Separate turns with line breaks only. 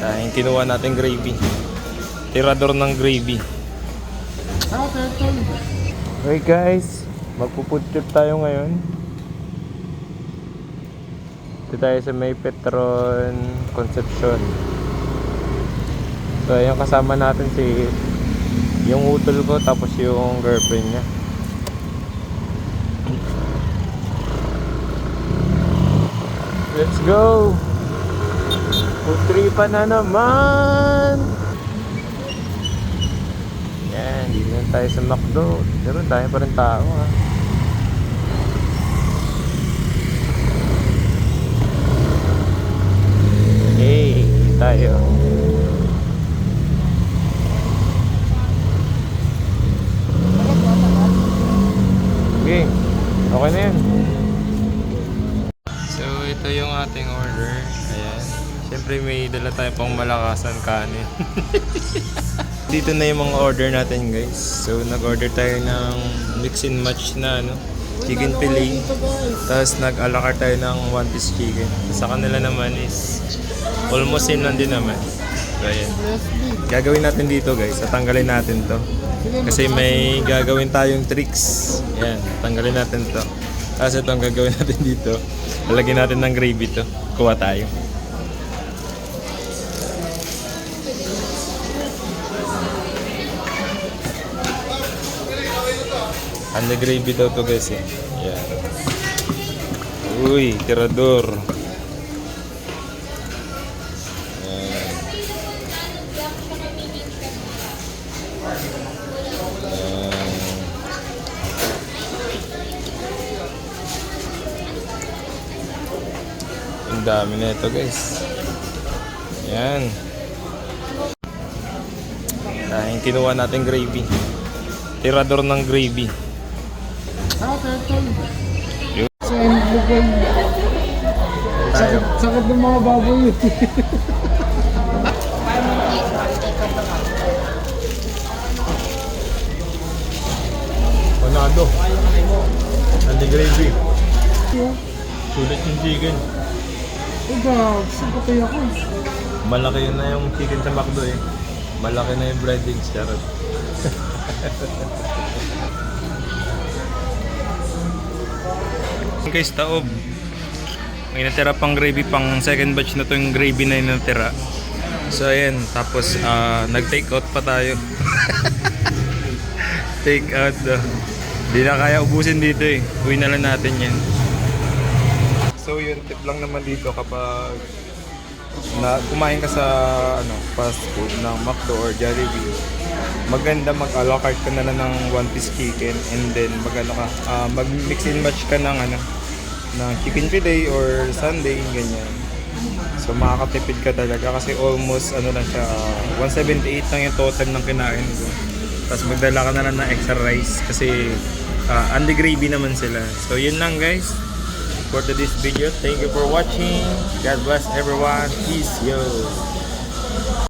Yung kinuha natin gravy. Tirador ng gravy. Okay guys, magpupudchot tayo ngayon. Dito tayo sa may Petron Concepcion. So ayun, kasama natin si yung utol ko tapos yung girlfriend niya. Let's go! Putripan na naman! Yan, dito na tayo sa McDo. Pero dahil pa rin tao ha. Hey, tayo. Okay, okay na yan. So ito yung ating order. Ayan. Siyempre may dala tayo pang malakasan kanin. Dito na yung mga order natin guys. So nag-order tayo ng mix and match na chicken fillet. Tapos nag-a la carte tayo ng one piece chicken. Sa kanila naman is almost same lang din naman. So ayan. Gagawin natin dito guys. Tatanggalin natin to. Kasi may gagawin tayong tricks. Ayan. Tanggalin natin to. Tapos ito ang gagawin natin dito. Lalagyan natin ng gravy to. Kuha tayo. Ano gravy daw to guys eh. Yan. Uy, tirador. Yan. Ang dami na ito guys. Yan. Yung kinuha natin gravy. Tirador ng gravy.
Sakit ng mga baboy.
Panado. Nandi gravy. Sulit yung chicken.
Sakapay ako.
Malaki na yung chicken sa McDo eh. Malaki na yung breadings. Charot. Guys, taob. May natira pang gravy, pang second batch na to yung gravy na yung natira. So ayan, tapos nag-take out pa tayo. Take out. Di na kaya ubusin dito eh. Uwi na lang natin yan. So yun, tip lang naman dito kapag kumain ka sa fast food ng McDo or Jollibee, maganda mag-a la carte ka na lang ng one piece chicken and then mag-mix and match ka ng ng chicken fillet or sundae, ganyan. So makakatipid ka talaga kasi almost lang siya 178 lang yung total ng kinain ko. Tapos magdala ka na lang ng extra rice kasi only gravy naman sila. So yun lang guys for today's video. Thank you for watching. God bless everyone. Peace yo.